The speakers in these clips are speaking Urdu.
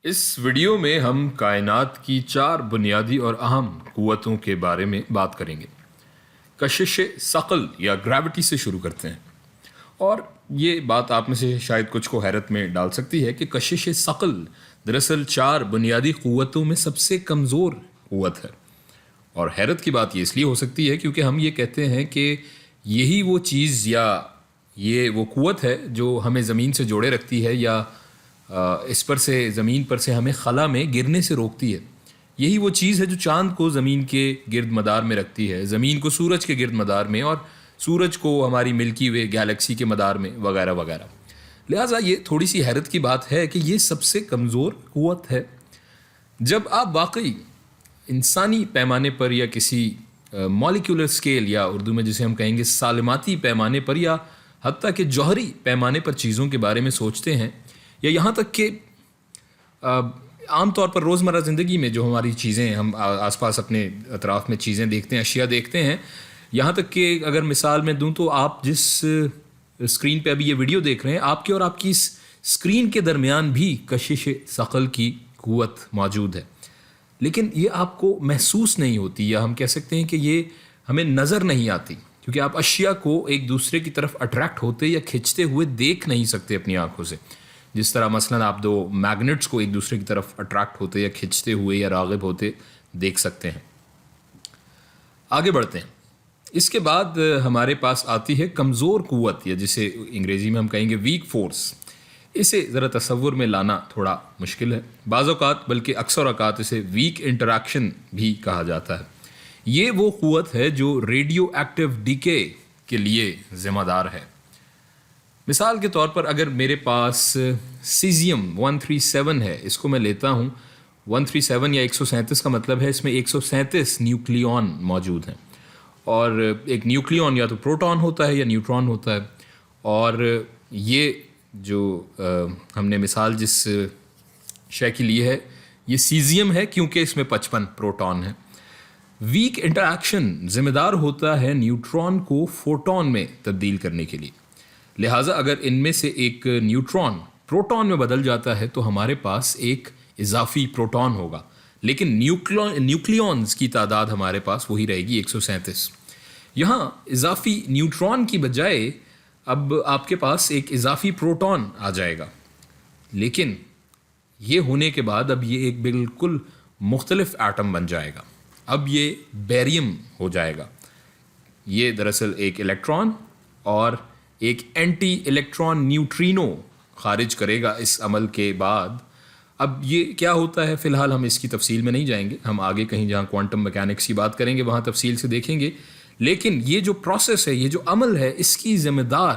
اس ویڈیو میں ہم کائنات کی 4 بنیادی اور اہم قوتوں کے بارے میں بات کریں گے۔ کشش ثقل یا گریوٹی سے شروع کرتے ہیں، اور یہ بات آپ میں سے شاید کچھ کو حیرت میں ڈال سکتی ہے کہ کشش ثقل دراصل 4 بنیادی قوتوں میں سب سے کمزور قوت ہے۔ اور حیرت کی بات یہ اس لیے ہو سکتی ہے کیونکہ ہم یہ کہتے ہیں کہ یہی وہ چیز یا یہ وہ قوت ہے جو ہمیں زمین سے جوڑے رکھتی ہے یا اس پر سے زمین پر سے ہمیں خلا میں گرنے سے روکتی ہے۔ یہی وہ چیز ہے جو چاند کو زمین کے گرد مدار میں رکھتی ہے، زمین کو سورج کے گرد مدار میں، اور سورج کو ہماری ملکی وے گیلیکسی کے مدار میں، وغیرہ وغیرہ۔ لہٰذا یہ تھوڑی سی حیرت کی بات ہے کہ یہ سب سے کمزور قوت ہے۔ جب آپ واقعی انسانی پیمانے پر یا کسی مالیکولر اسکیل یا اردو میں جسے ہم کہیں گے سالماتی پیمانے پر یا حتیٰ کہ جوہری پیمانے پر چیزوں کے بارے میں سوچتے ہیں، یا یہاں تک کہ عام طور پر روزمرہ زندگی میں جو ہماری چیزیں ہم آس پاس اپنے اطراف میں چیزیں دیکھتے ہیں، اشیاء دیکھتے ہیں، یہاں تک کہ اگر مثال میں دوں تو آپ جس اسکرین پہ ابھی یہ ویڈیو دیکھ رہے ہیں، آپ کے اور آپ کی اس اسکرین کے درمیان بھی کشش ثقل کی قوت موجود ہے، لیکن یہ آپ کو محسوس نہیں ہوتی، یا ہم کہہ سکتے ہیں کہ یہ ہمیں نظر نہیں آتی، کیونکہ آپ اشیاء کو ایک دوسرے کی طرف اٹریکٹ ہوتے یا کھنچتے ہوئے دیکھ نہیں سکتے اپنی آنکھوں سے، جس طرح مثلاً آپ 2 میگنٹس کو ایک دوسرے کی طرف اٹریکٹ ہوتے یا کھنچتے ہوئے یا راغب ہوتے دیکھ سکتے ہیں۔ آگے بڑھتے ہیں۔ اس کے بعد ہمارے پاس آتی ہے کمزور قوت، یا جسے انگریزی میں ہم کہیں گے ویک فورس۔ اسے ذرا تصور میں لانا تھوڑا مشکل ہے، بعض اوقات بلکہ اکثر اوقات اسے ویک انٹریکشن بھی کہا جاتا ہے۔ یہ وہ قوت ہے جو ریڈیو ایکٹیو ڈیکے کے لیے ذمہ دار ہے۔ مثال کے طور پر اگر میرے پاس سیزیم 137 ہے، اس کو میں لیتا ہوں، 137 یا 137 کا مطلب ہے اس میں 137 نیوکلیون موجود ہیں، اور ایک نیوکلیون یا تو پروٹون ہوتا ہے یا نیوٹرون ہوتا ہے، اور یہ جو ہم نے مثال جس شے کی لی ہے یہ سیزیم ہے کیونکہ اس میں 55 پروٹون ہیں۔ ویک انٹریکشن ذمہ دار ہوتا ہے نیوٹرون کو فوٹون میں تبدیل کرنے کے لیے، لہٰذا اگر ان میں سے ایک نیوٹرون پروٹون میں بدل جاتا ہے تو ہمارے پاس ایک اضافی پروٹون ہوگا، لیکن نیوکلیونز کی تعداد ہمارے پاس وہی رہے گی 137۔ یہاں اضافی نیوٹرون کی بجائے اب آپ کے پاس ایک اضافی پروٹون آ جائے گا، لیکن یہ ہونے کے بعد اب یہ ایک بالکل مختلف ایٹم بن جائے گا، اب یہ بیریم ہو جائے گا۔ یہ دراصل ایک الیکٹران اور ایک اینٹی الیکٹران نیوٹرینو خارج کرے گا اس عمل کے بعد۔ اب یہ کیا ہوتا ہے، فی الحال ہم اس کی تفصیل میں نہیں جائیں گے، ہم آگے کہیں جہاں کوانٹم میکینکس کی بات کریں گے وہاں تفصیل سے دیکھیں گے، لیکن یہ جو پروسیس ہے، یہ جو عمل ہے، اس کی ذمہ دار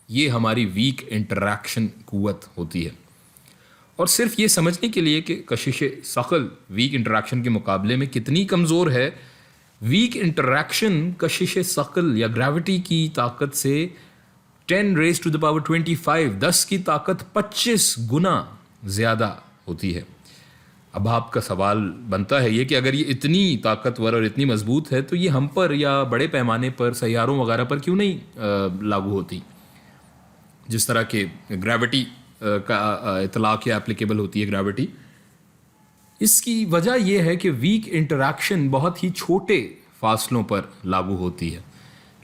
یہ ہماری ویک انٹریکشن قوت ہوتی ہے۔ اور صرف یہ سمجھنے کے لیے کہ کشش ثقل ویک انٹریکشن کے مقابلے میں کتنی کمزور ہے، ویک انٹریکشن کشش ثقل یا گریوٹی کی طاقت سے 10⁻25 10 کی طاقت 25 گنا زیادہ ہوتی ہے۔ اب آپ کا سوال بنتا ہے یہ کہ اگر یہ اتنی طاقتور اور اتنی مضبوط ہے تو یہ ہم پر یا بڑے پیمانے پر سیاروں وغیرہ پر کیوں نہیں لاگو ہوتی، جس طرح کہ گریوٹی کا اطلاق یا اپلیکیبل ہوتی ہے گریوٹی۔ اس کی وجہ یہ ہے کہ ویک انٹریکشن بہت ہی چھوٹے فاصلوں پر لاگو ہوتی ہے،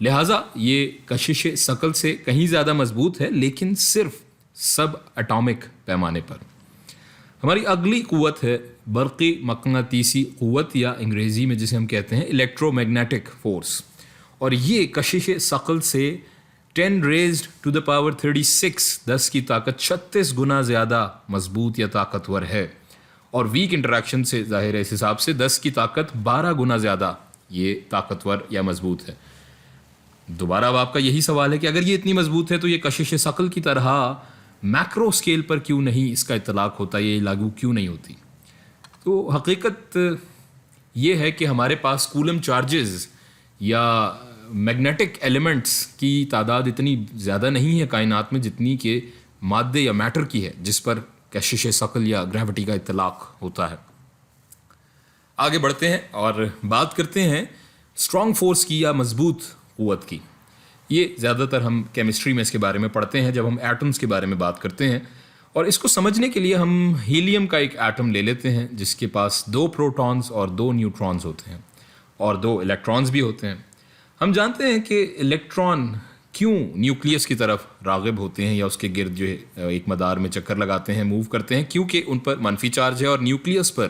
لہٰذا یہ کشش ثقل سے کہیں زیادہ مضبوط ہے، لیکن صرف سب اٹامک پیمانے پر۔ ہماری اگلی قوت ہے برقی مقناطیسی قوت، یا انگریزی میں جسے ہم کہتے ہیں الیکٹرو میگنیٹک فورس، اور یہ کشش ثقل سے 10⁻36 10 کی طاقت 36 گنا زیادہ مضبوط یا طاقتور ہے، اور ویک انٹریکشن سے ظاہر ہے اس حساب سے 10 کی طاقت 12 گنا زیادہ یہ طاقتور یا مضبوط ہے۔ دوبارہ اب آپ کا یہی سوال ہے کہ اگر یہ اتنی مضبوط ہے تو یہ کشش ثقل کی طرح میکرو اسکیل پر کیوں نہیں اس کا اطلاق ہوتا، یہ لاگو کیوں نہیں ہوتی؟ تو حقیقت یہ ہے کہ ہمارے پاس کولم چارجز یا میگنیٹک ایلیمنٹس کی تعداد اتنی زیادہ نہیں ہے کائنات میں جتنی کہ مادے یا میٹر کی ہے جس پر کشش ثقل یا گریوٹی کا اطلاق ہوتا ہے۔ آگے بڑھتے ہیں اور بات کرتے ہیں اسٹرانگ فورس کی یا مضبوط قوت کی۔ یہ زیادہ تر ہم کیمسٹری میں اس کے بارے میں پڑھتے ہیں جب ہم ایٹمز کے بارے میں بات کرتے ہیں، اور اس کو سمجھنے کے لیے ہم ہیلیم کا ایک ایٹم لے لیتے ہیں جس کے پاس 2 پروٹونز اور 2 نیوٹرونز ہوتے ہیں اور 2 الیکٹرونز بھی ہوتے ہیں. ہم جانتے ہیں کہ الیکٹران کیوں نیوکلیس کی طرف راغب ہوتے ہیں یا اس کے گرد جو ہے ایک مدار میں چکر لگاتے ہیں، موو کرتے ہیں، کیونکہ ان پر منفی چارج ہے اور نیوکلیس پر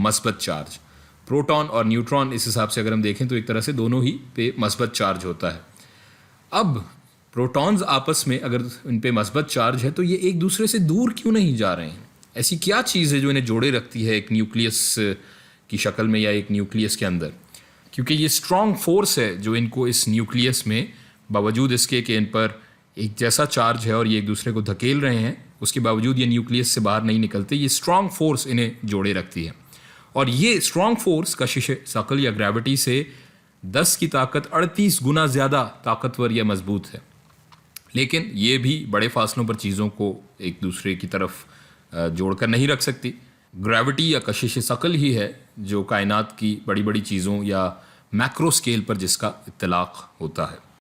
مثبت چارج. پروٹون اور نیوٹران اس حساب سے اگر ہم دیکھیں تو ایک طرح سے دونوں ہی پہ مثبت چارج ہوتا ہے. اب پروٹونز آپس میں اگر ان پہ مثبت چارج ہے تو یہ ایک دوسرے سے دور کیوں نہیں جا رہے ہیں؟ ایسی کیا چیز ہے جو انہیں جوڑے رکھتی ہے ایک نیوکلیس کی شکل میں یا ایک نیوکلیس کے اندر؟ کیونکہ یہ اسٹرانگ فورس ہے جو ان کو اس نیوکلیس میں باوجود اس کے کہ ان پر ایک جیسا چارج ہے اور یہ ایک دوسرے کو دھکیل رہے ہیں، اس کے باوجود یہ نیوکلیس سے باہر نہیں نکلتے. یہ اسٹرانگ فورس انہیں جوڑے رکھتی ہے اور یہ اسٹرانگ فورس کشش ثقل یا گریوٹی سے 10 کی طاقت 38 گنا زیادہ طاقتور یا مضبوط ہے. لیکن یہ بھی بڑے فاصلوں پر چیزوں کو ایک دوسرے کی طرف جوڑ کر نہیں رکھ سکتی. گریوٹی یا کشش ثقل ہی ہے جو کائنات کی بڑی بڑی چیزوں یا میکرو سکیل پر جس کا اطلاق ہوتا ہے.